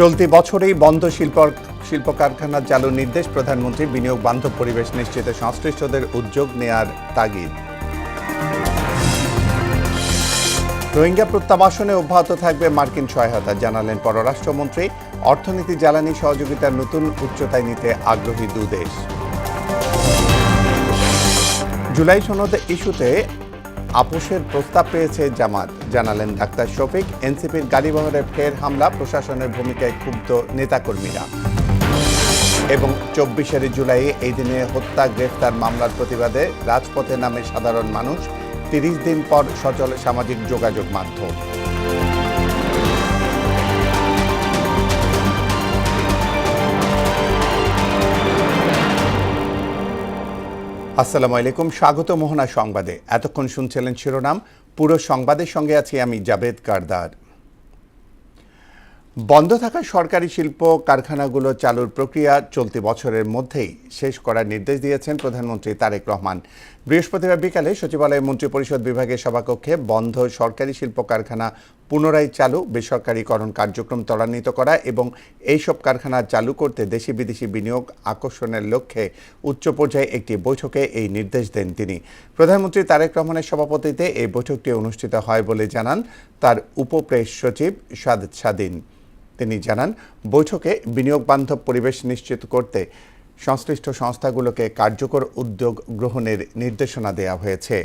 চলতি বছরেই বন্ধ শিল্প কারখানা চালুর নির্দেশ প্রধানমন্ত্রী। বিনিয়োগ বান্ধব পরিবেশ নিশ্চিতে সংশ্লিষ্টদের উদ্যোগ নেয়ার তাগিদ। রোহিঙ্গা প্রত্যাবাসনে অব্যাহত থাকবে মার্কিন সহায়তা, জানালেন পররাষ্ট্রমন্ত্রী। অর্থনীতি, জ্বালানি সহযোগিতার নতুন উচ্চতায় নিতে আগ্রহী দুদেশ। জুলাই সনদ ইস্যুতে আপোষের প্রস্তাব পেয়েছে জামাত, জানালেন ডাক্তার শফিক। এনসিপির গাড়িবহরে ফের হামলা, প্রশাসনের ভূমিকায় ক্ষুব্ধ নেতাকর্মীরা। এবং 24 জুলাই এই দিনে হত্যা গ্রেফতার মামলার প্রতিবাদে রাজপথে নামে সাধারণ মানুষ। 30 দিন পর সচল সামাজিক যোগাযোগ মাধ্যম। আসসালামু আলাইকুম, স্বাগত মোহনা সংবাদে। এতক্ষণ শুনছিলেন শিরোনাম, পুরো সংবাদের সঙ্গে আছি আমি জাবেদ কারদার। বন্ধ থাকা সরকারি শিল্প কারখানাগুলো চালুর প্রক্রিয়া চলতি বছরের মধ্যেই শেষ করার নির্দেশ দিয়েছেন প্রধানমন্ত্রী তারেক রহমান। বৃহস্পতিবার বিকালে সচিবালয়ে মন্ত্রিপরিষদ বিভাগের সভাকক্ষে বন্ধ সরকারি শিল্প কারখানা পুনরায় চালু, বেসরকারীকরণ কার্যক্রম ত্বরান্বিত করা এবং এইসব কারখানা চালু করতে দেশি বিদেশি বিনিয়োগ আকর্ষণের লক্ষ্যে উচ্চ পর্যায়ে একটি বৈঠকে এই নির্দেশ দেন তিনি। প্রধানমন্ত্রী তারেক রহমানের সভাপতিত্বে এই বৈঠকটি অনুষ্ঠিত হয় বলে জানান তার উপপ্রেস সচিব সাদেক স্বাধীন। তিনি জানান, বৈঠকে বিনিয়োগ বান্ধব পরিবেশ নিশ্চিত করতে সংশ্লিষ্ট সংস্থাগুলোকে কার্যকর উদ্যোগ গ্রহণের নির্দেশনা দেওয়া হয়েছে।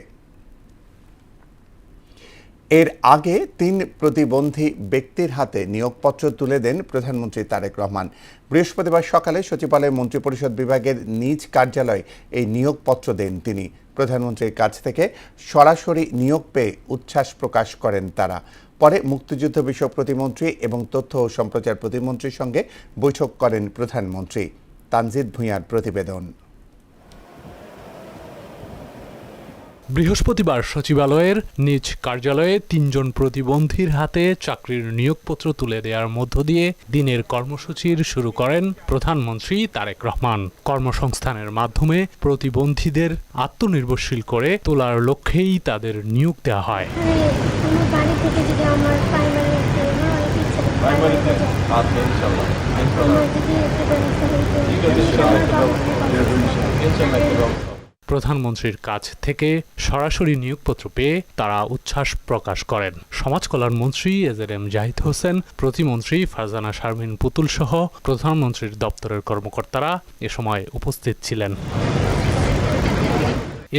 এর আগে 3 প্রতিবন্ধী ব্যক্তির হাতে নিয়োগপত্র তুলে দেন প্রধানমন্ত্রী তারেক রহমান। বৃহস্পতিবার সকালে সচিবালয় মন্ত্রিপরিষদ বিভাগের নিজ কার্যালয়ে এই নিয়োগপত্র দেন তিনি। প্রধানমন্ত্রীর কাছ থেকে সরাসরি নিয়োগ পেয়ে উচ্ছ্বাস প্রকাশ করেন তারা। পরে মুক্তিযুদ্ধ বিষয়ক প্রতিমন্ত্রী এবং তথ্য ও সম্প্রচার প্রতিমন্ত্রীর সঙ্গে বৈঠক করেন প্রধানমন্ত্রী। তানজিদ ভূঁইয়ার প্রতিবেদন। বৃহস্পতিবার সচিবালয়ের নিজ কার্যালয়ে 3 জন প্রতিবন্ধীর হাতে চাকরির নিয়োগপত্র তুলে দেওয়ার মধ্য দিয়ে দিনের কর্মসূচির শুরু করেন প্রধানমন্ত্রী তারেক রহমান। কর্মসংস্থানের মাধ্যমে প্রতিবন্ধীদের আত্মনির্ভরশীল করে তোলার লক্ষ্যেই তাদের নিয়োগ দেওয়া হয়। প্রধানমন্ত্রীর কাছ থেকে সরাসরি নিয়োগপত্র পেয়ে তারা উচ্ছ্বাস প্রকাশ করেন। সমাজ কল্যাণ মন্ত্রী এজেএম জাহিদ হোসেন, প্রতিমন্ত্রী ফারজানা শারমিন পুতুল সহ প্রধানমন্ত্রীর দপ্তরের কর্মকর্তারা এ সময় উপস্থিত ছিলেন।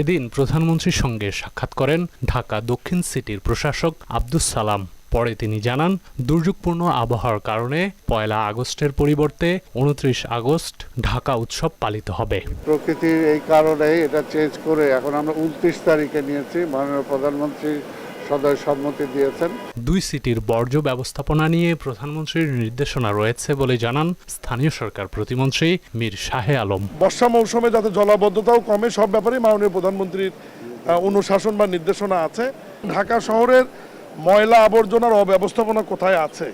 এদিন প্রধানমন্ত্রীর সঙ্গে সাক্ষাৎ করেন ঢাকা দক্ষিণ সিটির প্রশাসক আব্দুস সালাম। পরে তিনি জানান, দুর্যোগপূর্ণ আবহাওয়ার কারণে 1 আগস্টের পরিবর্তে 29 আগস্ট ঢাকা উৎসব পালিত হবে। প্রকৃতির এই কারণে এটা চেঞ্জ করে এখন আমরা 29 তারিখে নিয়েছি। মাননীয় প্রধানমন্ত্রী সদয় সম্মতি দিয়েছেন। 2 সিটির বর্জ্য ব্যবস্থাপনা নিয়ে প্রধানমন্ত্রীর নির্দেশনা রয়েছে বলে জানান স্থানীয় সরকার প্রতিমন্ত্রী মীর শাহে আলম। বর্ষা মৌসুমে যাতে জলাবদ্ধতাও কমে, সব ব্যাপারে মাননীয় প্রধানমন্ত্রীর অনুশাসন বা নির্দেশনা আছে। ঢাকা শহরের ময়লা আবর্জনার অব্যবস্থাপনা কোথায় আছে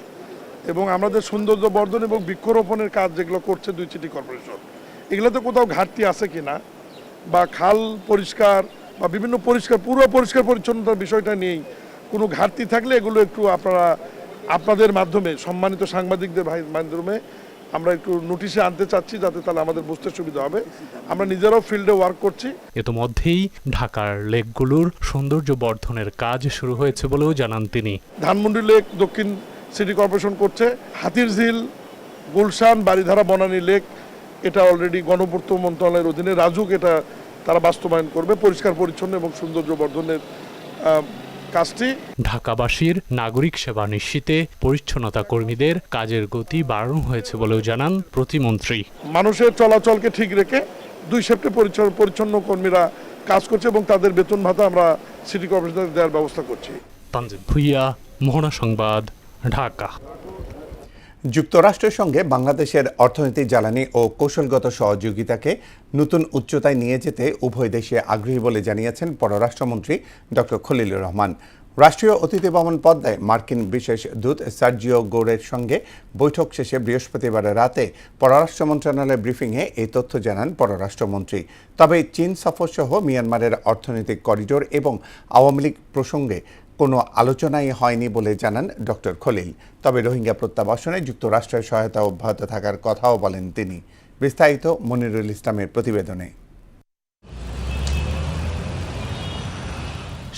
এবং আমাদের সৌন্দর্য বর্ধন এবং বৃক্ষরোপণের কাজ যেগুলো করছে 2 সিটি কর্পোরেশন, এগুলোতে কোথাও ঘাটতি আছে কিনা বা খাল পরিষ্কার বা বিভিন্ন পুরো পরিষ্কার পরিচ্ছন্নতার বিষয়টা নিয়েই কোনো ঘাটতি থাকলে এগুলো একটু আপনারা আপনাদের মাধ্যমে, সম্মানিত সাংবাদিকদের মাধ্যমে আমরা একটু নোটিশে আনতে চাচ্ছি, যাতে তাহলে আমাদের বুঝতে সুবিধা হবে। আমরা নিজেরাও ফিল্ডে ওয়ার্ক করছি। ইতোমধ্যেই ঢাকার লেকগুলোর সৌন্দর্য বর্ধনের কাজ শুরু হয়েছে বলেও জানান তিনি। ধানমন্ডি লেক দক্ষিণ সিটি কর্পোরেশন করছে, হাতিরঝিল, গুলশান, বাড়িধারা, বনানী লেক এটা অলরেডি গণপূর্ত মন্ত্রণালয়ের অধীনে রাজুক এটা তারা বাস্তবায়ন করবে, পরিষ্কার পরিচ্ছন্ন এবং সৌন্দর্য বর্ধনের কাজটি। ঢাকাবাসীর নাগরিক সেবা নিশ্চিতে পরিচ্ছন্নতা কর্মীদের কাজের গতি বাড়ানো হয়েছে বলেও জানান প্রতিমন্ত্রী। মানুষের চলাচলকে ঠিক রেখে 2 শিফটে পরিচ্ছন্ন কর্মীরা কাজ করছে এবং তাদের বেতন ভাতা আমরা সিটি কর্পোরেশন দেওয়ার ব্যবস্থা করছি। তানজিদ ভূঁইয়া, মোহনা সংবাদ, ঢাকা। যুক্তরাষ্ট্রের সঙ্গে বাংলাদেশের অর্থনীতি, জ্বালানি ও কৌশলগত সহযোগিতাকে নতুন উচ্চতায় নিয়ে যেতে উভয় দেশে আগ্রহী বলে জানিয়েছেন পররাষ্ট্রমন্ত্রী ডক্টর খলিলুর রহমান। রাষ্ট্রীয় অতিথি ভবন পদ্মায় মার্কিন বিশেষ দূত সার্জিও গোরের সঙ্গে বৈঠক শেষে বৃহস্পতিবার রাতে পররাষ্ট্র মন্ত্রণালয়ের ব্রিফিংয়ে এই তথ্য জানান পররাষ্ট্রমন্ত্রী। তবে চীন সফরসহ মিয়ানমারের অর্থনৈতিক করিডোর এবং আওয়ামী লীগ প্রসঙ্গে কোনো আলোচনাই হয়নি বলে জানান ডক্টর খলিল। তবে রোহিঙ্গা প্রত্যাবাসনে যুক্তরাষ্ট্রের সহায়তা অব্যাহত থাকার কথাও বলেন তিনি। বিস্তারিত মনিরুল ইসলামের প্রতিবেদনে।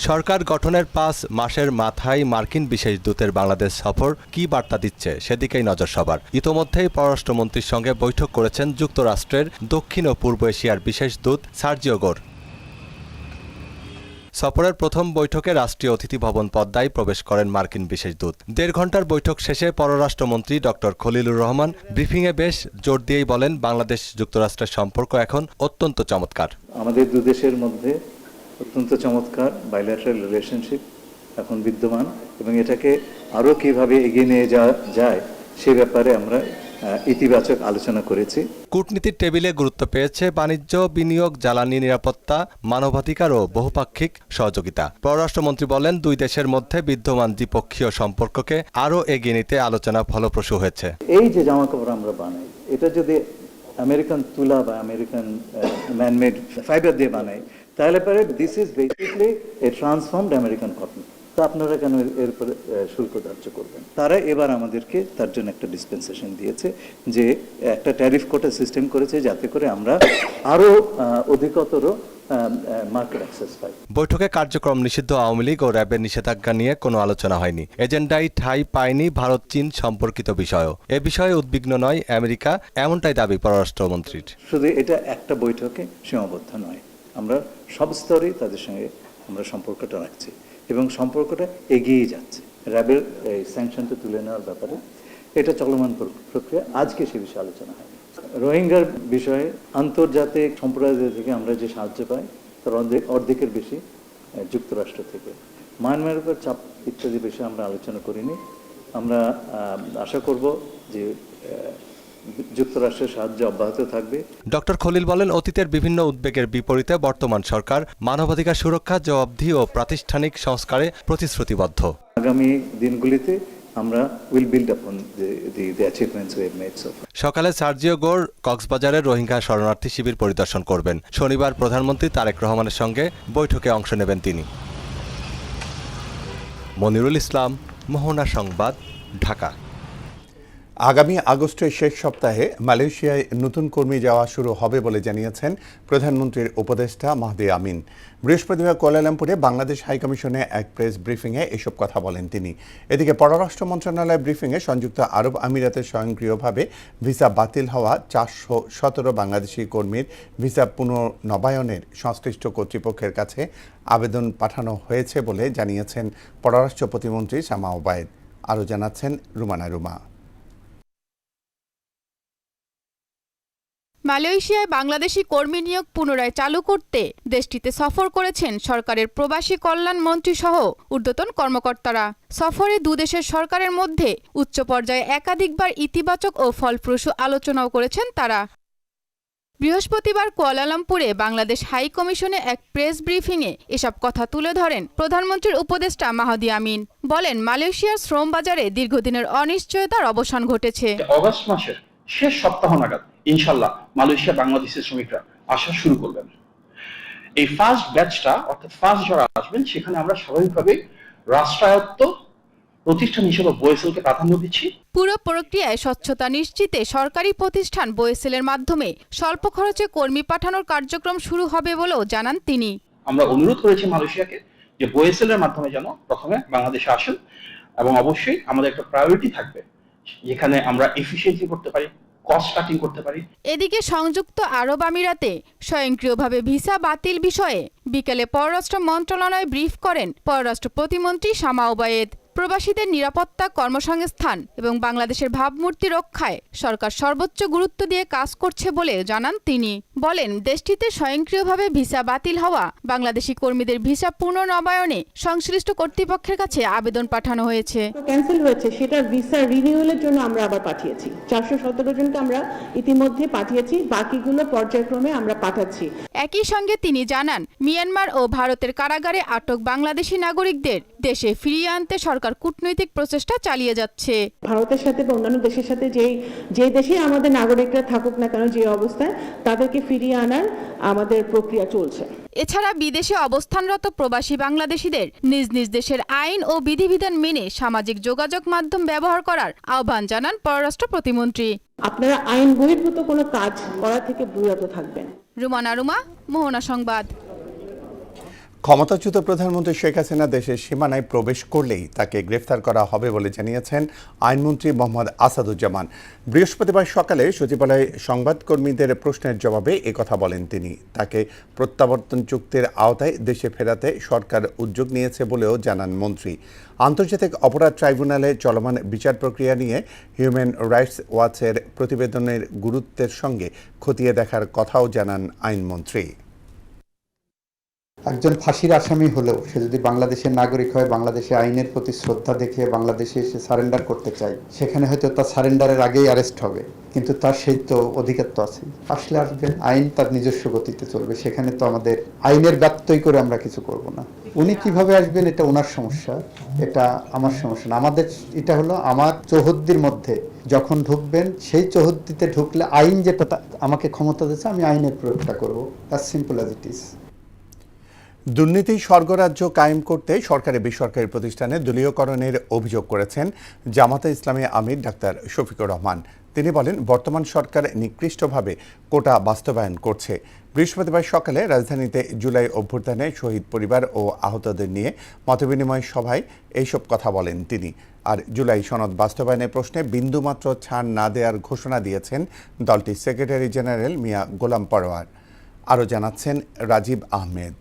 সরকার গঠনের 5 মাসের মাথায় মার্কিন বিশেষ দূতের বাংলাদেশ সফর কী বার্তা দিচ্ছে সেদিকেই নজর সবার। ইতোমধ্যেই পররাষ্ট্রমন্ত্রীর সঙ্গে বৈঠক করেছেন যুক্তরাষ্ট্রের দক্ষিণ ও পূর্ব এশিয়ার বিশেষ দূত সার্জিও গোর। সফরের প্রথম বৈঠকে রাষ্ট্রীয় অতিথি ভবন পদ্মায় প্রবেশ করেন মার্কিন বিশেষ দূত। 1.5 ঘন্টার বৈঠক শেষে পররাষ্ট্রমন্ত্রী ডক্টর খলিলুর রহমান ব্রিফিংয়ে বেশ জোর দিয়েই বলেন, বাংলাদেশ যুক্তরাষ্ট্রের সম্পর্ক এখন অত্যন্ত চমৎকার। আমাদের দু দেশের মধ্যে অত্যন্ত চমৎকার বাইল্যাটারাল রিলেশনশিপ এখন বিদ্যমান এবং এটাকে আরও কীভাবে এগিয়ে নিয়ে যাওয়া যায় সে ব্যাপারে আমরা ইতিবাচক আলোচনা করেছি। কূটনীতির টেবিলে গুরুত্ব পেয়েছে বাণিজ্য, বিনিয়োগ, জ্বালানি নিরাপত্তা, মানবাধিকার ও বহুপাক্ষিক সহযোগিতা। পররাষ্ট্রমন্ত্রী বলেন, দুই দেশের মধ্যে বিদ্যমান দ্বিপক্ষীয় সম্পর্ককে আরও এগিয়ে নিতে আলোচনা ফলপ্রসূ হয়েছে। এই যে জামা কাপড় আমরা বানাই, এটা যদি আমেরিকান তুলা বা আমেরিকান ম্যানমেড ফাইবার দিয়ে বানাই, তাহলে পরে this is basically A transformed American cotton. তো আপনারা কেন এর উপরে শুল্ক ধার্য করবেন? তারা এবার আমাদেরকে তার জন্য একটা ডিসপেন্সেশন দিয়েছে, যে একটা ট্যারিফ কোটা সিস্টেম করেছে যাতে করে আমরা আরও অধিকতর মার্কেট অ্যাক্সেস পাই। বৈঠকে কার্যক্রম নিষিদ্ধ আওয়ামী লীগ ও র্যাবের নিষেধাজ্ঞা নিয়ে কোনো আলোচনা হয়নি। এজেন্ডায় ঠাঁই পায়নি ভারত চীন সম্পর্কিত বিষয়ও। এ বিষয়ে উদ্বিগ্ন নয় আমেরিকা, এমনটাই দাবি পররাষ্ট্রমন্ত্রীর। শুধু এটা একটা বৈঠকে সীমাবদ্ধ নয়, আমরা সব স্তরে তাদের সঙ্গে আমরা সম্পর্কটা রাখছি এবং সম্পর্কটা এগিয়ে যাচ্ছে। র্যাবের এই স্যাংশনটা তুলে নেওয়ার ব্যাপারে এটা চলমান প্রক্রিয়া, আজকে সে বিষয়ে আলোচনা হয়। রোহিঙ্গার বিষয়ে আন্তর্জাতিক সম্প্রদায় থেকে আমরা যে সাহায্য পাই তার অর্ধেকের বেশি যুক্তরাষ্ট্র থেকে। মায়ানমারের উপর চাপ ইত্যাদি বিষয়ে আমরা আলোচনা করিনি। আমরা আশা করব যে যুক্তরাষ্ট্রের সাহায্য অব্যাহত থাকবে। ডক্টর খলিল বলেন, অতীতের বিভিন্ন উদ্বেগের বিপরীতে বর্তমান সরকার মানবাধিকার সুরক্ষা, জবাবদিহি ও প্রাতিষ্ঠানিক সংস্কারে প্রতিশ্রুতিবদ্ধ। আগামী দিনগুলিতে আমরা will build upon the achievements we have made so far. সকালে সার্জিও গোর কক্সবাজারের রোহিঙ্গা শরণার্থী শিবির পরিদর্শন করবেন। শনিবার প্রধানমন্ত্রী তারেক রহমানের সঙ্গে বৈঠকে অংশ নেবেন তিনি। মনিরুল ইসলাম, মোহনা সংবাদ, ঢাকা। আগামী আগস্টের শেষ সপ্তাহে মালয়েশিয়ায় নতুন কর্মী যাওয়া শুরু হবে বলে জানিয়েছেন প্রধানমন্ত্রীর উপদেষ্টা মাহদি আমিন। বৃহস্পতিবার কুয়ালালামপুরে বাংলাদেশ হাইকমিশনে এক প্রেস ব্রিফিংয়ে এসব কথা বলেন তিনি। এদিকে পররাষ্ট্র মন্ত্রণালয়ের ব্রিফিংয়ে সংযুক্ত আরব আমিরাতে স্বয়ংক্রিয়ভাবে ভিসা বাতিল হওয়া 417 বাংলাদেশি কর্মীর ভিসা পুনর্নবায়নের সংশ্লিষ্ট কর্তৃপক্ষের কাছে আবেদন পাঠানো হয়েছে বলে জানিয়েছেন পররাষ্ট্র প্রতিমন্ত্রী শামা ওবায়েদ। আরও জানাচ্ছেন রুমানা রুমা। মালয়েশিয়ায় বাংলাদেশি কর্মী নিয়োগ পুনরায় চালু করতে দেশটিতে সফর করেছেন সরকারের প্রবাসী কল্যাণ মন্ত্রী সহ ঊর্ধ্বতন কর্মকর্তারা। সফরে দুদেশের সরকারের মধ্যে উচ্চ পর্যায়ে একাধিকবার ইতিবাচক ও ফলপ্রসূ আলোচনাও করেছেন তারা। বৃহস্পতিবার কুয়ালালামপুরে বাংলাদেশ হাই কমিশনে এক প্রেস ব্রিফিংয়ে এসব কথা তুলে ধরেন প্রধানমন্ত্রীর উপদেষ্টা মাহদি আমিন। বলেন, মালয়েশিয়ার শ্রম বাজারে দীর্ঘদিনের অনিশ্চয়তার অবসান ঘটেছে। অগস্ট মাসের শেষ সপ্তাহ নাগাদ ইনশাল্লাহ মালয়েশিয়া বাংলাদেশের শ্রমিকরা আসা শুরু করবেন। এই ফার্স্ট ব্যাচটা অর্থাৎ ফার্স্ট যারা আসবেন সেখানে আমরা স্বাভাবিকভাবে রাষ্ট্রায়ত্ত প্রতিষ্ঠান হিসেবে বোয়েসেলকে প্রাধান্য দিচ্ছি। পুরো প্রক্রিয়ায় স্বচ্ছতা নিশ্চিতে সরকারি প্রতিষ্ঠান বোয়েসেলের মাধ্যমে স্বল্প খরচে কর্মী পাঠানোর কার্যক্রম শুরু হবে বলেও জানান তিনি। আমরা অনুরোধ করেছি মালয়েশিয়াকে যে বোয়েসেলের মাধ্যমে যেন প্রথমে বাংলাদেশে আসেন এবং অবশ্যই আমাদের একটা প্রায়োরিটি থাকবে যেখানে আমরা এফিসিয়েন্সি করতে পারি, কস্ট কাটিং করতে পারি। এদিকে সংযুক্ত আরব আমিরাতে স্বয়ংক্রিয়ভাবে ভিসা বাতিল বিষয়ে বিকেলে পররাষ্ট্র মন্ত্রণালয় ব্রিফ করেন পররাষ্ট্র প্রতিমন্ত্রী শামা ওবায়েদ। প্রবাসীদের নিরাপত্তা, কর্মসংস্থান এবং বাংলাদেশের ভাবমূর্তি রক্ষায় সরকার সর্বোচ্চ গুরুত্ব দিয়ে কাজ করছে বলে জানান তিনি। বলেন, দেশটিতে স্বয়ংক্রিয়ভাবে ভিসা বাতিল হওয়া বাংলাদেশি কর্মীদের ভিসা পুনর্নবায়নে সংশ্লিষ্ট কর্তৃপক্ষের কাছে আবেদন পাঠানো হয়েছে। ক্যান্সেল হয়েছে সেটার ভিসা রিনিউয়ালের জন্য আমরা আবার পাঠিয়েছি। 417 জনকে আমরা ইতিমধ্যে পাঠিয়েছি, বাকিগুলো পর্যায়ক্রমে আমরা পাঠাচ্ছি। একই সঙ্গে তিনি জানান, মিয়ানমার ও ভারতের কারাগারে আটক বাংলাদেশি নাগরিকদের দেশে ফিরিয়ে আনতে সরকার কূটনৈতিক প্রচেষ্টা চালিয়ে যাচ্ছে। ভারতের সাথে বা অন্যান্য দেশের সাথে যে দেশে আমাদের নাগরিকরা থাকুক না কেন, যে অবস্থায় তাদেরকে ফিরিয়ে আনার আমাদের প্রক্রিয়া চলছে। এছাড়া বিদেশে অবস্থানরত প্রবাসী বাংলাদেশিদের নিজ নিজ দেশের আইন ও বিধিবিধান মেনে সামাজিক যোগাযোগ মাধ্যম ব্যবহার করার আহ্বান জানান পররাষ্ট্র প্রতিমন্ত্রী। আপনারা আইন বহির্ভূত কোনো কাজ করা থেকে বিরত থাকবেন। রুমানা রুমা, মোহনা সংবাদ। ক্ষমতাচ্যুত প্রধানমন্ত্রী শেখ হাসিনা দেশের সীমানায় প্রবেশ করলেই তাকে গ্রেফতার করা হবে বলে জানিয়েছেন আইনমন্ত্রী মোহাম্মদ আসাদুজ্জামান। বৃহস্পতিবার সকালে সচিবালয়ে সংবাদকর্মীদের প্রশ্নের জবাবে একথা বলেন তিনি। তাকে প্রত্যাবর্তন চুক্তির আওতায় দেশে ফেরাতে সরকার উদ্যোগ নিয়েছে বলেও জানান মন্ত্রী। আন্তর্জাতিক অপরাধ ট্রাইব্যুনালে চলমান বিচার প্রক্রিয়া নিয়ে হিউম্যান রাইটস ওয়াচের প্রতিবেদনের গুরুত্বের সঙ্গে খতিয়ে দেখার কথাও জানান আইনমন্ত্রী। একজন ফাঁসির আসামি হলেও সে যদি বাংলাদেশের নাগরিক হয়, বাংলাদেশে আইনের প্রতি শ্রদ্ধা দেখে বাংলাদেশে এসে সারেন্ডার করতে চায়, সেখানে হয়তো তার সারেন্ডারের আগেই অ্যারেস্ট হবে, কিন্তু তার সেই তো অধিকার তো আছে। আসলে আসবেন, আইন তার নিজস্ব গতিতে চলবে, সেখানে তো আমাদের আইনের ব্যত্যয় করে আমরা কিছু করব না। উনি কিভাবে আসবেন এটা ওনার সমস্যা, এটা আমার সমস্যা না। আমাদের এটা হলো আমার চৌহদ্দির মধ্যে যখন ঢুকবেন, সেই চৌহদ্দিতে ঢুকলে আইন যেটা আমাকে ক্ষমতা দিচ্ছে আমি আইনের প্রয়োগটা করবো। That's simple as it is. দুর্নীতি স্বর্গরাজ্য কায়েম করতে সরকারি বেসরকারি প্রতিষ্ঠানে দলীয়করণের অভিযোগ করেছেন জামাতে ইসলামী আমির ডাক্তার শফিকুর রহমান। তিনি বলেন, বর্তমান সরকার নিকৃষ্টভাবে কোটা বাস্তবায়ন করছে। বৃহস্পতিবার সকালে রাজধানীতে জুলাই অভ্যুত্থানে শহীদ পরিবার ও আহতদের নিয়ে মতবিনিময় সভায় এইসব কথা বলেন তিনি। আর জুলাই সনদ বাস্তবায়নের প্রশ্নে বিন্দুমাত্র ছাড় না দেওয়ার ঘোষণা দিয়েছেন দলটির সেক্রেটারি জেনারেল মিয়া গোলাম পরোয়ার। আরও জানাচ্ছেন রাজীব আহমেদ।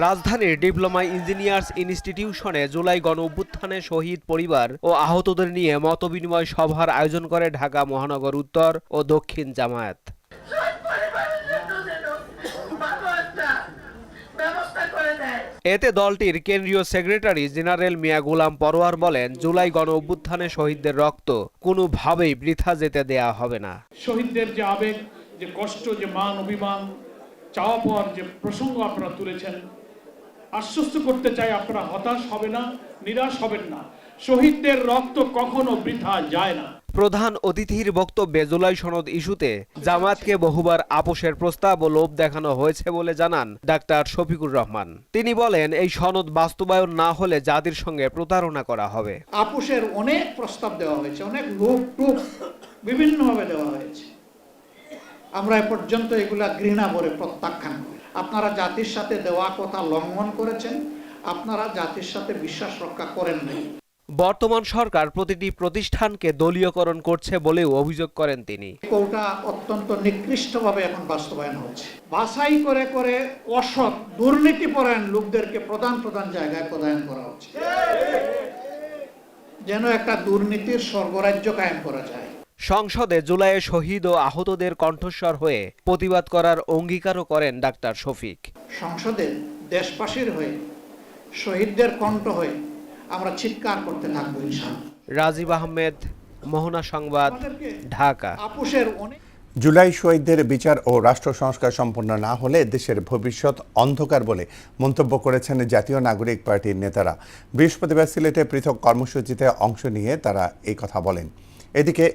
রাজধানীর ডিপ্লোমা ইঞ্জিনিয়ার্স ইনস্টিটিউশনে জুলাই গণ অভ্যুত্থানে শহীদ পরিবার ও আহতদের নিয়ে মতবিনিময় সভার আয়োজন করে ঢাকা মহানগর উত্তর ও দক্ষিণ জামায়াত। এতে দলটির কেন্দ্রীয় সেক্রেটারি জেনারেল মিয়া গোলাম পরোয়ার বলেন, জুলাই গণ অভ্যুত্থানে শহীদদের রক্ত কোনোভাবেই বৃথা যেতে দেয়া হবে না। শহীদদের যে আবেগ, যে কষ্ট, যে মান অভিমান, চাওয়া পাওয়ার যে প্রসঙ্গ আপনারা তুলেছেন, আশ্বস্ত করতে চাই আপনারা হতাশ হবে না, নিরাশ হবেন না। শহীদদের রক্ত কখনো বৃথা যায় না। প্রধান অতিথির বক্তব্যে জুলাই সনদ ইস্যুতে জামায়াতকে বহুবার আপোষের প্রস্তাব ও লোভ দেখানো হয়েছে বলে জানান ডাক্তার শফিকুর রহমান। তিনি বলেন, এই সনদ বাস্তবায়ন না হলে জাতির সঙ্গে প্রতারণা করা হবে। আপোষের অনেক প্রস্তাব দেওয়া হয়েছে, অনেক লোভ টোপ বিভিন্নভাবে দেওয়া হয়েছে। আমরা এ পর্যন্ত এগুলা ঘৃণা করে প্রত্যাখ্যান করি। আপনারা জাতির সাথে দেওয়া কথা লঙ্ঘন করেছেন, আপনারা জাতির সাথে বিশ্বাস রক্ষা করেন নাই। বর্তমান সরকার প্রতিটি প্রতিষ্ঠানকে দলীয়করণ করছে বলেও অভিযোগ করেন তিনি। কোটা অত্যন্ত নিকৃষ্টভাবে এখন বাস্তবায়ন হচ্ছে। বাছাই করে করে অসৎ দুর্নীতিপরায়ণ লোকদেরকে প্রধান জায়গায় প্রদান করা হচ্ছে, যেন একটা দুর্নীতির স্বর্গরাজ্য কায়েম করা যায়। সংসদে জুলাইয়ে শহীদ ও আহতদের কণ্ঠস্বর হয়ে প্রতিবাদ করার অঙ্গীকারও করেন ডাক্তার শফিক। সংসদে দেশবাসীর হয়ে, শহীদদের কণ্ঠ হয়ে আমরা চিৎকার করতে থাকবো ইনশাআল্লাহ। রাজীব আহমেদ, মোহনা সংবাদ, ঢাকা। জুলাই শহীদদের বিচার ও রাষ্ট্র সংস্কার সম্পন্ন না হলে দেশের ভবিষ্যৎ অন্ধকার বলে মন্তব্য করেছেন জাতীয় নাগরিক পার্টির নেতারা। বৃহস্পতিবার সিলেটে পৃথক কর্মসূচিতে অংশ নিয়ে তারা এই কথা বলেন। এদিকে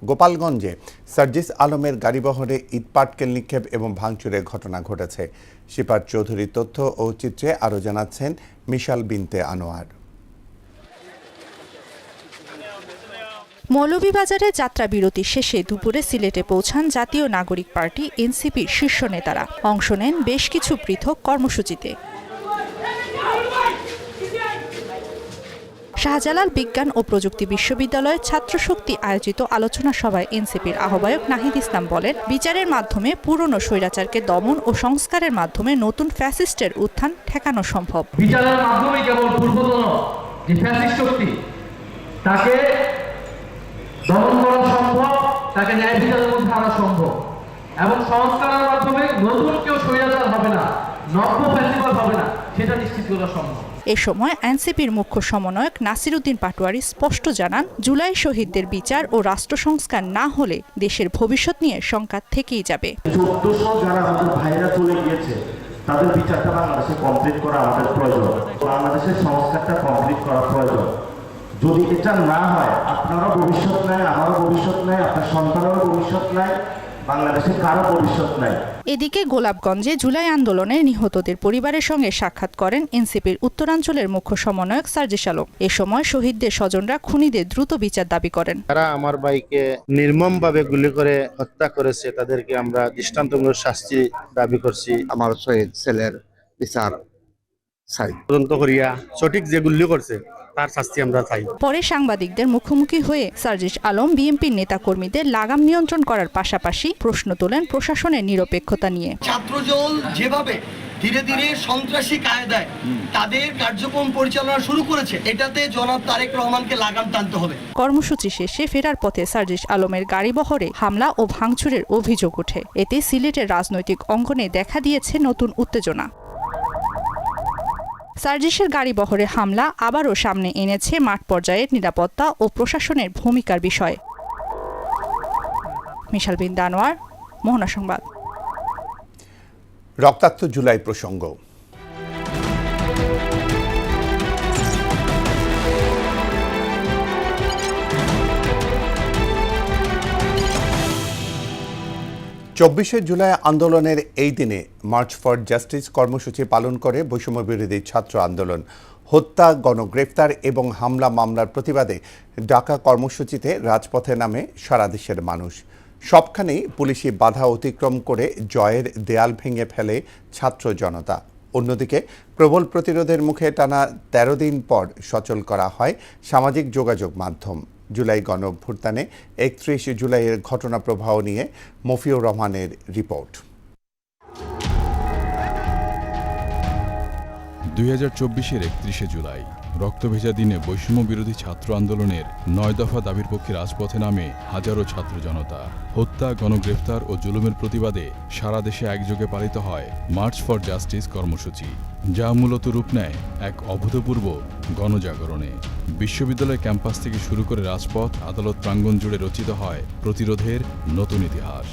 গোপালগঞ্জে সার্জিস আলমের গাড়িবহরে ইট পাটকেল নিক্ষেপ এবং ভাঙচুরের ঘটনা ঘটেছে। শিপার চৌধুরীর তথ্য ও চিত্রে আরও জানাচ্ছেন মিশাল বিনতে আনোয়ার। মৌলভীবাজারে যাত্রা বিরতি শেষে দুপুরে সিলেটে পৌঁছান জাতীয় নাগরিক পার্টি এনসিপির শীর্ষ নেতারা। অংশ নেন বেশ কিছু পৃথক কর্মসূচিতে। শাহজালাল বিজ্ঞান ও প্রযুক্তি বিশ্ববিদ্যালয়ের ছাত্রশক্তি আয়োজিত আলোচনা সভায় এনসিপির আহ্বায়ক নাহিদ ইসলাম বলেন, বিচারের মাধ্যমে পুরনো স্বৈরাচারকে দমন ও সংস্কারের মাধ্যমে নতুন ফ্যাসিস্টের উত্থান ঠেকানো সম্ভব। বিচারের মাধ্যমে কেবল পূর্বতন যে ফ্যাসিস্ট শক্তি তাকে দমন করা সম্ভব, তাকে ন্যায় বিচারের মধ্যে আনা সম্ভব, এবং সংস্কারের মাধ্যমে নতুন কেউ স্বৈরাচার হবে না, নব্য ফ্যাসিবাদ হবে না, সেটা নিশ্চিত করা সম্ভব। এ সময় এনসিপির মুখ্য সমন্বয়ক নাসিরউদ্দিন পাটোয়ারি স্পষ্ট জানান, জুলাই শহীদদের বিচার ও রাষ্ট্র সংস্কার না হলে দেশের ভবিষ্যৎ নিয়ে শঙ্কা থেকেই যাবে। 1400 যারা আমাদের ভাইরা চলে গিয়েছে তাদের বিচারটা বাংলাদেশে কমপ্লিট করা আমাদের প্রয়োজন, বাংলাদেশের সংস্কারটা কমপ্লিট করা প্রয়োজন। যদি এটা না হয় আপনারও ভবিষ্যৎ নাই, আমারও ভবিষ্যৎ নাই, আপনার সন্তানেরও ভবিষ্যৎ নাই, বাংলাদেশে কারো ভবিষ্যৎ নাই। এদিকে গোলাপগঞ্জে জুলাই আন্দোলনে নিহতদের পরিবারের সঙ্গে সাক্ষাৎ করেন এনসিপির উত্তরাঞ্চলের মুখ্য সমন্বয়ক সার্জিস আলম। এ সময় শহীদদের স্বজনরা খুনিদের দ্রুত বিচার দাবি করেন। যারা আমার ভাইকে নির্মমভাবে গুলি করে হত্যা করেছে তাদেরকে আমরা দৃষ্টান্তমূলক শাস্তি দাবি করছি। আমার শহীদ ছেলের বিচার চাই, তদন্ত করিয়া সঠিক যে গুলি করছে তার শাস্তি আমরা চাই। পরে সাংবাদিকদের মুখোমুখি হয়ে সার্জিস আলম বিএনপির নেতাকর্মীদের লাগাম নিয়ন্ত্রণ করার পাশাপাশি প্রশ্ন তোলেন প্রশাসনের নিরপেক্ষতা নিয়ে। ছাত্রদল যেভাবে ধীরে ধীরে সন্ত্রাসী কায়দায় তাদের কার্যক্রম পরিচালনা শুরু করেছে, এটাতে জনাব তারেক রহমানকে লাগাম টানতে হবে। কর্মসূচি শেষে ফেরার পথে সার্জিস আলমের গাড়িবহরে হামলা ও ভাঙচুরের অভিযোগ ওঠে। এতে সিলেটের রাজনৈতিক অঙ্গনে দেখা দিয়েছে নতুন উত্তেজনা। সার্জিসের গাড়িবহরে হামলা আবারও সামনে এনেছে মাঠ পর্যায়ের নিরাপত্তা ও প্রশাসনের ভূমিকার বিষয়। মিশাল বিন দানোয়ার, মোহনা সংবাদ। রক্তাক্ত জুলাই প্রসঙ্গ। চব্বিশে জুলাই আন্দোলনের এই দিনে মার্চ ফর জাস্টিস কর্মসূচি পালন করে বৈষম্য বিরোধী ছাত্র আন্দোলন। হত্যা, গণগ্রেফতার এবং হামলা মামলার প্রতিবাদে ডাকা কর্মসূচিতে রাজপথে নামে সারা দেশের মানুষ। সবখানেই পুলিশি বাধা অতিক্রম করে জয়ের দেয়াল ভেঙে ফেলে ছাত্র জনতা। অন্যদিকে প্রবল প্রতিরোধের মুখে টানা ১৩ দিন পর সচল করা হয় সামাজিক যোগাযোগ মাধ্যম। জুলাই গণ অভ্যুত্থানে ৩১ জুলাইয়ের ঘটনা প্রবাহ নিয়ে মফিউর রহমানের রিপোর্ট। ২০২৪-এর ৩১ জুলাই রক্তভেজা দিনে বৈষম্য বিরোধী ছাত্র আন্দোলনের ৯ দফা দাবির পক্ষে রাজপথে নামে হাজারো ছাত্র জনতা। হত্যা, গণগ্রেফতার ও জুলুমের প্রতিবাদে সারা দেশে একযোগে পালিত হয় মার্চ ফর জাস্টিস কর্মসূচি, যা মূলত রূপ নেয় এক অভূতপূর্ব গণজাগরণে। বিশ্ববিদ্যালয় ক্যাম্পাস থেকে শুরু করে রাজপথ, আদালত প্রাঙ্গণ জুড়ে রচিত হয় প্রতিরোধের নতুন ইতিহাস।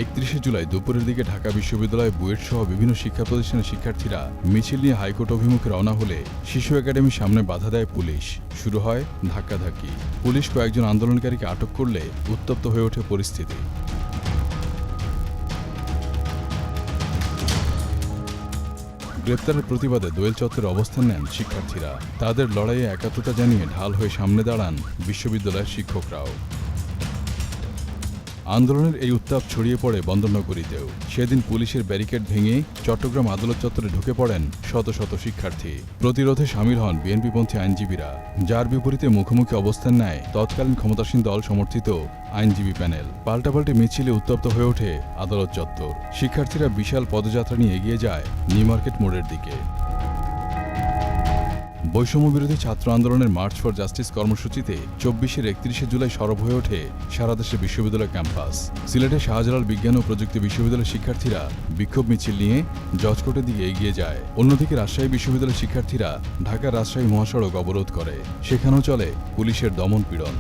৩১ জুলাই দুপুরের দিকে ঢাকা বিশ্ববিদ্যালয়, বুয়েট সহ বিভিন্ন শিক্ষা প্রতিষ্ঠানের শিক্ষার্থীরা মিছিল নিয়ে হাইকোর্ট অভিমুখে রওনা হলে শিশু একাডেমির সামনে বাধা দেয় পুলিশ। শুরু হয় ধাক্কাধাক্কি। পুলিশ কয়েকজন আন্দোলনকারীকে আটক করলে উত্তপ্ত হয়ে ওঠে পরিস্থিতি। গ্রেপ্তারের প্রতিবাদে দোয়েল চত্বরে অবস্থান নেন শিক্ষার্থীরা। তাদের লড়াইয়ে একাত্মতা জানিয়ে ঢাল হয়ে সামনে দাঁড়ান বিশ্ববিদ্যালয়ের শিক্ষকরাও। আন্দোলনের এই উত্তাপ ছড়িয়ে পড়ে বন্দরনগরীতেও। সেদিন পুলিশের ব্যারিকেড ভেঙে চট্টগ্রাম আদালত চত্বরে ঢুকে পড়েন শত শত শিক্ষার্থী। প্রতিরোধে সামিল হন বিএনপিপন্থী আইনজীবীরা, যার বিপরীতে মুখোমুখি অবস্থান নেয় তৎকালীন ক্ষমতাসীন দল সমর্থিত আইনজীবী প্যানেল। পাল্টাপাল্টি মিছিলে উত্তপ্ত হয়ে ওঠে আদালত চত্বর। শিক্ষার্থীরা বিশাল পদযাত্রা নিয়ে এগিয়ে যায় নিউ মার্কেট মোড়ের দিকে। বৈষম্য বিরোধী ছাত্র আন্দোলনের মার্চ ফর জাস্টিস কর্মসূচিতে ২৪-এর ৩১ জুলাই সরব হয়ে ওঠে সারা দেশে বিশ্ববিদ্যালয় ক্যাম্পাস। সিলেটে শাহজালাল বিজ্ঞান ও প্রযুক্তি বিশ্ববিদ্যালয়ের শিক্ষার্থীরা বিক্ষোভ মিছিল নিয়ে জজকোর্টের দিকে এগিয়ে যায়। অন্যদিকে রাজশাহী বিশ্ববিদ্যালয়ের শিক্ষার্থীরা ঢাকা রাজশাহী মহাসড়ক অবরোধ করে। সেখানেও চলে পুলিশের দমন পীড়ন।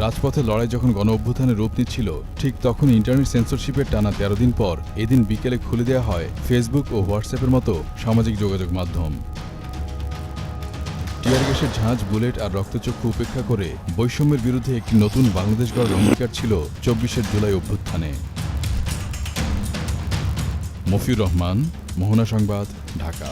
রাজপথের লড়াই যখন গণ অভ্যুত্থানের রূপ নিচ্ছিল, ঠিক তখন ইন্টারনেট সেন্সরশিপের টানা ১৩ দিন পর এদিন বিকেলে খুলে দেওয়া হয় ফেসবুক ও হোয়াটসঅ্যাপের মতো সামাজিক যোগাযোগ মাধ্যম। টিয়ার গ্যাসের ঝাঁজ, বুলেট আর রক্তচক্ষু উপেক্ষা করে বৈষম্যের বিরুদ্ধে একটি নতুন বাংলাদেশ গড়ার অঙ্গীকার ছিল ২৪শে জুলাই অভ্যুত্থানে। মফিউর রহমান, মোহনা সংবাদ, ঢাকা।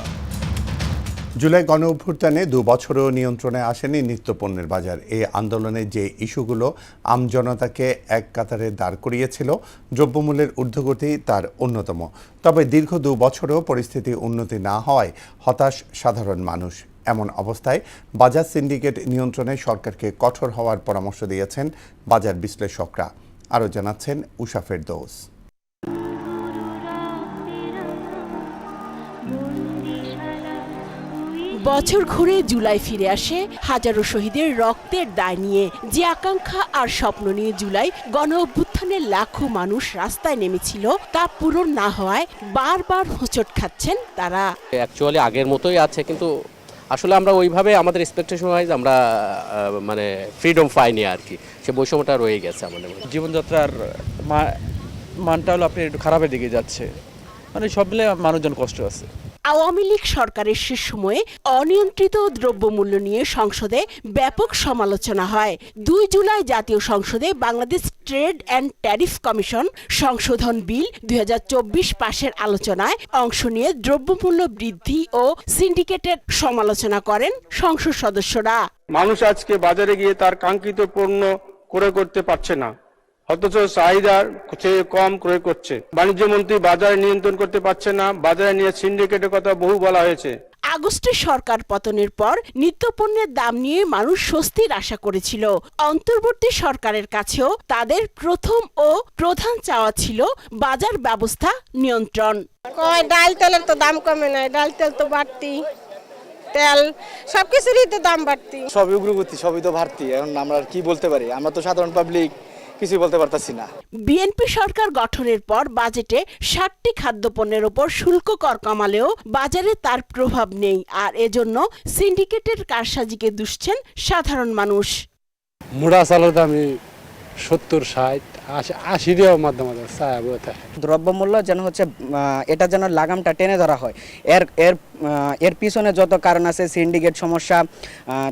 জুলাই গণ অভ্যুত্থানে ২ বছরেও নিয়ন্ত্রণে আসেনি নিত্যপণ্যের বাজার। এই আন্দোলনে যে ইস্যুগুলো আমজনতাকে এক কাতারে দাঁড় করিয়েছিল, দ্রব্যমূল্যের ঊর্ধ্বগতি তার অন্যতম। তবে দীর্ঘ ২ বছরেও পরিস্থিতি উন্নতি না হওয়ায় হতাশ সাধারণ মানুষ। এমন অবস্থায় বাজার সিন্ডিকেট নিয়ন্ত্রণে সরকারকে কঠোর হওয়ার পরামর্শ দিয়েছেন বাজার বিশ্লেষকরা। আরও জানাচ্ছেন উষা ফেরদৌস। বছর ঘুরে জুলাই ফিরে আসে হাজারো শহীদের রক্তের দায় নিয়ে। যে আকাঙ্ক্ষা আর স্বপ্ন নিয়ে জুলাই গণ অভ্যুত্থানের লাখো মানুষ রাস্তায় নেমেছিল, তা পূরণ না হওয়ায় বারবার হোঁচট খাচ্ছেন তারা। অ্যাকচুয়ালি আগের মতোই আছে, কিন্তু আসলে আমরা ওইভাবে আমাদের এক্সপেকটেশন ওয়াইজ আমরা মানে ফ্রিডম পাইনি আর কি। সে বৈষম্যটা রয়ে গেছে আমাদের। জীবনযাত্রার মানটা হলো আপনি একটু খারাপের দিকে যাচ্ছে, মানে সব মিলে মানুষজন কষ্ট আছে। আওয়ামী লীগ সরকারের শেষ সময়ে অনিয়ন্ত্রিত দ্রব্যমূল্য নিয়ে সংসদে ব্যাপক সমালোচনা হয়। 2 জুলাই জাতীয় সংসদে Bangladesh trade and tariff commission সংশোধন বিল 2024 পাশের আলোচনায় অংশ নিয়ে দ্রব্যমূল্য বৃদ্ধি ও সিন্ডিকেটের সমালোচনা করেন সংসদ সদস্যরা। মানুষ আজকে বাজারে গিয়ে তার কাঙ্ক্ষিত পণ্য ক্রয় করতে পারছে না, অথচ চাহিদার চেয়ে কম ক্রয় করছে। বাণিজ্য মন্ত্রী বাজারে নিয়ন্ত্রণ করতে পারছে না, বাজারে নিয়ে সিন্ডিকেটের কথা বহু বলা হয়েছে। আগস্টে সরকার পতনের পর নিত্যপণ্যের দাম নিয়ে মানুষ স্বস্তির আশা করেছিল। অন্তর্বর্তী সরকারের কাছেও তাদের প্রথম ও প্রধান চাওয়া ছিল বাজার ব্যবস্থা নিয়ন্ত্রণ। ডাল তেলের তো দাম কমে নাই, ডাল তেল তো বাড়তি, তেল সবকিছুরই তো দাম বাড়তি, সবই উগ্রগতি, সবই তো বাড়তি। এখন আমরা কি বলতে পারি, আমরা তো সাধারণ পাবলিক কিছু বলতে পারতাছি না। বিএনপি সরকার গঠনের পর বাজেটে 60টি খাদ্যপণ্যের উপর শুল্ক কর কমালেও বাজারে তার প্রভাব নেই, আর এজন্য সিন্ডিকেটের কারসাজিকে দুষছেন সাধারণ মানুষ। মুড়া চালের দামই 70, 60, 80 টাকার মাধ্যমে দ্রব্যমূল্য যেন হচ্ছে এটা যেন লাগামটা টেনে ধরা হয়। এর পিছনে যত কারণ আছে, সিন্ডিকেট সমস্যা,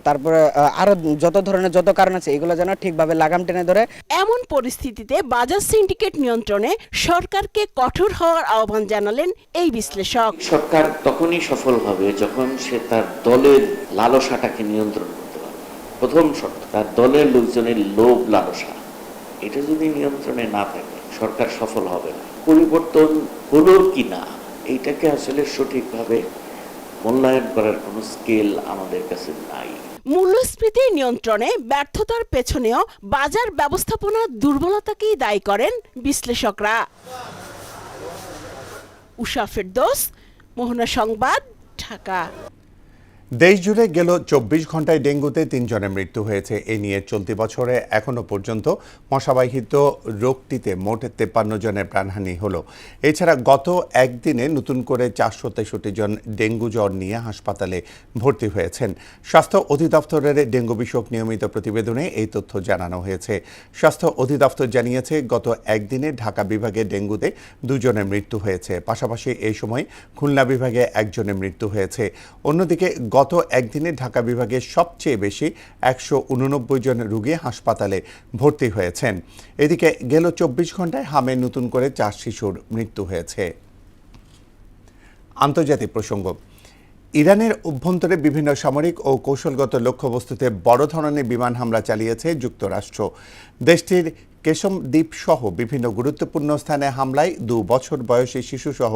তারপরে আরো যত ধরনের যত কারণ আছে, এগুলো যেন ঠিকভাবে লাগাম টেনে ধরে। এমন পরিস্থিতিতে বাজার সিন্ডিকেট নিয়ন্ত্রণে সরকারকে কঠোর হওয়ার আহ্বান জানালেন এই বিশ্লেষক। সরকার তখনই সফল হবে যখন সে তার দলের লালসাটাকে নিয়ন্ত্রণ করতে পারবে। প্রথম শর্ত, তার দলের লোকজনের লোভ লালসা, এটা যদি নিয়ন্ত্রণে না থাকে সরকার সফল হবে না। পরিবর্তন হলো কি না এইটাকে আসলে সঠিকভাবে মূল্যায়ন করার কোনো স্কেল আমাদের কাছে নাই। মূল্যস্ফীতি নিয়ন্ত্রণে ব্যর্থতার পেছনেও বাজার ব্যবস্থাপনার দুর্বলতাকেই দায়ী করেন বিশ্লেষকরা। উষা ফেরদৌস, মোহনা সংবাদ, ঢাকা। দেশ জুড়ে গেল 24 ঘন্টায় ডেঙ্গুতে 3 জনের মৃত্যু হয়েছে। এ নিয়ে চলতি বছরে এখনো পর্যন্ত মশাবাহিত রোগটিতে মোট 53 জনের প্রাণহানি হলো। এছাড়া গত একদিনে নতুন করে 463 জন ডেঙ্গু জ্বর নিয়ে হাসপাতালে ভর্তি হয়েছেন। স্বাস্থ্য অধিদপ্তরের ডেঙ্গু বিষয়ক নিয়মিত প্রতিবেদনে এই তথ্য জানানো হয়েছে। স্বাস্থ্য অধিদপ্তর জানিয়েছে গত একদিনে ঢাকা বিভাগে ডেঙ্গুতে 2 জনের মৃত্যু হয়েছে। পাশাপাশি এই সময় খুলনা বিভাগে 1 জনের মৃত্যু হয়েছে। অন্যদিকে গত একদিনে ঢাকা বিভাগে সবচেয়ে বেশি 189 জন রোগী হাসপাতালে ভর্তি হয়েছেন। এদিকে গেল 24 ঘন্টায় হামে নতুন করে 4 শিশুর মৃত্যু হয়েছে। আন্তর্জাতিক প্রসঙ্গ, ইরানের অভ্যন্তরে বিভিন্ন সামরিক ও কৌশলগত লক্ষ্যবস্তুতে বড় ধরনের বিমান হামলা চালিয়েছে যুক্তরাষ্ট্র। দেশটির কেশম দ্বীপ সহ বিভিন্ন গুরুত্বপূর্ণ স্থানে হামলায় 2 বছর বয়সী শিশুসহ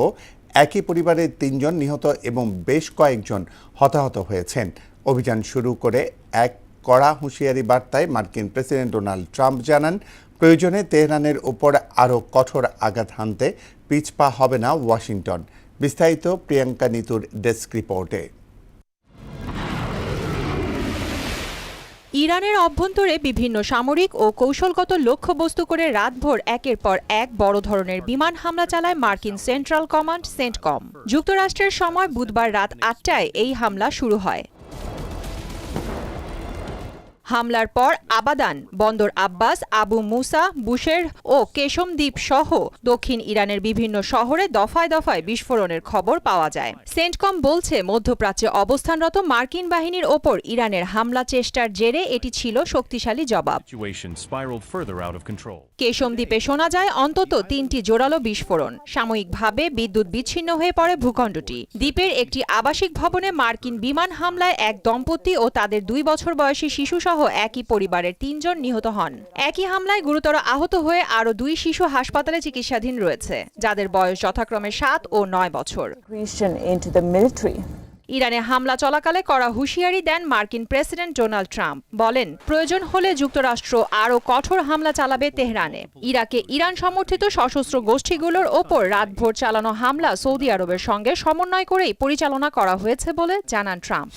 একই পরিবারের 3 জন নিহত এবং বেশ কয়েকজন হতাহত হয়েছেন। অভিযান শুরু করে এক কড়া হুঁশিয়ারি বার্তায় মার্কিন প্রেসিডেন্ট ডোনাল্ড ট্রাম্প জানান, প্রয়োজনে তেহরানের উপর আরও কঠোর আঘাত হানতে পিছপা হবে না ওয়াশিংটন। বিস্তারিত প্রিয়াঙ্কা নিতুর ডেস্ক রিপোর্টে। ইরানের অভ্যন্তরে বিভিন্ন সামরিক ও কৌশলগত লক্ষ্যবস্তু করে রাতভর একের পর এক বড় ধরনের বিমান হামলা চালায় মার্কিন সেন্ট্রাল কমান্ড সেন্টকম। যুক্তরাষ্ট্রের সময় বুধবার রাত 8টায় এই হামলা শুরু হয়। হামলার পর আবাদান, বন্দর আব্বাস, আবু মুসা, বুশের ও কেশম দ্বীপ সহ দক্ষিণ ইরানের বিভিন্ন শহরে দফায় দফায় বিস্ফোরণের খবর পাওয়া যায়। সেন্টকম বলছে, মধ্যপ্রাচ্যে অবস্থানরত মার্কিন বাহিনীর ওপর ইরানের হামলা চেষ্টার জেরে এটি ছিল শক্তিশালী জবাব। কেশম দ্বীপে শোনা যায় অন্তত 3টি জোরালো বিস্ফোরণ। সাময়িকভাবে বিদ্যুৎ বিচ্ছিন্ন হয়ে পড়ে ভূখণ্ডটি। দ্বীপের একটি আবাসিক ভবনে মার্কিন বিমান হামলায় এক দম্পতি ও তাদের 2 বছর বয়সী শিশুসহ একই পরিবারের 3 জন নিহত হন। একই হামলায় গুরুতর আহত হয়ে আরও 2 শিশু হাসপাতালে চিকিৎসাধীন রয়েছে, যাদের বয়স যথাক্রমে 7 ও 9 বছর। ইরানে হামলা চলাকালে কড়া হুঁশিয়ারি দেন মার্কিন প্রেসিডেন্ট ডোনাল্ড ট্রাম্প। বলেন, প্রয়োজন হলে যুক্তরাষ্ট্র আরও কঠোর হামলা চালাবে তেহরানে। ইরাকে ইরান সমর্থিত সশস্ত্র গোষ্ঠীগুলোর ওপর রাতভর চালানো হামলা সৌদি আরবের সঙ্গে সমন্বয় করেই পরিচালনা করা হয়েছে বলে জানান ট্রাম্প।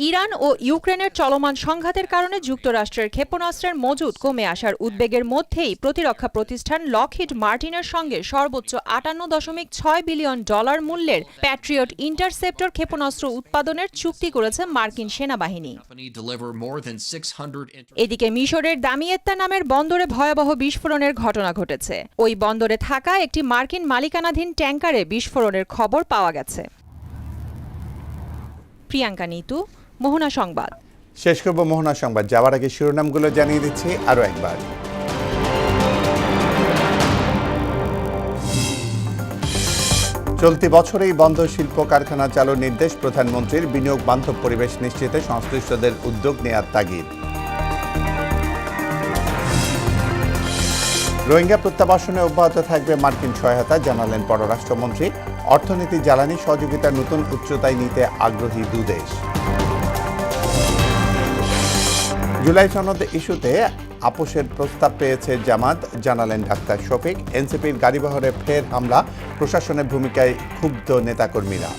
ইরান ও ইউক্রেনের চলমান সংঘাতের কারণে যুক্তরাষ্ট্রের ক্ষেপণাস্ত্রের মজুদ কমে আসার উদ্বেগের মধ্যেই প্রতিরক্ষা প্রতিষ্ঠান লকহিড মার্টিনের সঙ্গে সর্বোচ্চ $58.6 বিলিয়ন বিলিয়ন ডলার মূল্যের প্যাট্রিয়ট ইন্টারসেপ্টর ক্ষেপণাস্ত্র উৎপাদনের চুক্তি করেছে মার্কিন সেনাবাহিনী। এদিকে মিশরের দামিয়েত্তা নামের বন্দরে ভয়াবহ বিস্ফোরণের ঘটনা ঘটেছে। ওই বন্দরে থাকা একটি মার্কিন মালিকানাধীন ট্যাঙ্কারে বিস্ফোরণের খবর পাওয়া গেছে। প্রিয়াঙ্কা নিতু, মোহনা সংবাদ। শেষ করব মোহনা সংবাদ যাওয়ার আগে শিরোনামগুলো জানিয়ে দিচ্ছি আরও একবার। চলতি বছরেই বন্ধ শিল্প কারখানা চালুর নির্দেশ প্রধানমন্ত্রীর। বিনিয়োগ বান্ধব পরিবেশ নিশ্চিতে সংশ্লিষ্টদের উদ্যোগ নেয়ার তাগিদ। রোহিঙ্গা প্রত্যাবাসনে অব্যাহত থাকবে মার্কিন সহায়তা, জানালেন পররাষ্ট্রমন্ত্রী। অর্থনীতি, জ্বালানি সহযোগিতার নতুন উচ্চতায় নিতে আগ্রহী দুদেশ। জুলাই সনদ ইস্যুতে আপোষের প্রস্তাব পেয়েছে জামাত, জানালেন ডাক্তার শফিক। এনসিপির গাড়িবহরে ফের হামলা, প্রশাসনের ভূমিকায় ক্ষুব্ধ নেতাকর্মীরা।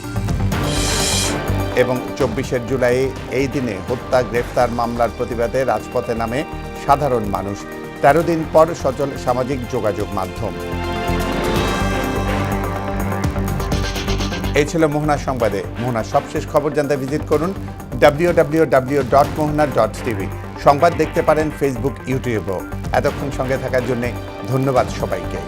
এবং 24 জুলাই এই দিনে হত্যা গ্রেফতার মামলার প্রতিবাদে রাজপথে নামে সাধারণ মানুষ। 13 দিন পর সচল সামাজিক যোগাযোগ মাধ্যম। এই ছিল মোহনা সংবাদে। মোহনার সবশেষ খবর জানতে ভিজিট করুন www.mohna.tv। সংবাদ দেখতে পারেন ফেসবুক, ইউটিউবেও। এতক্ষণ সঙ্গে থাকার জন্য ধন্যবাদ সবাইকে।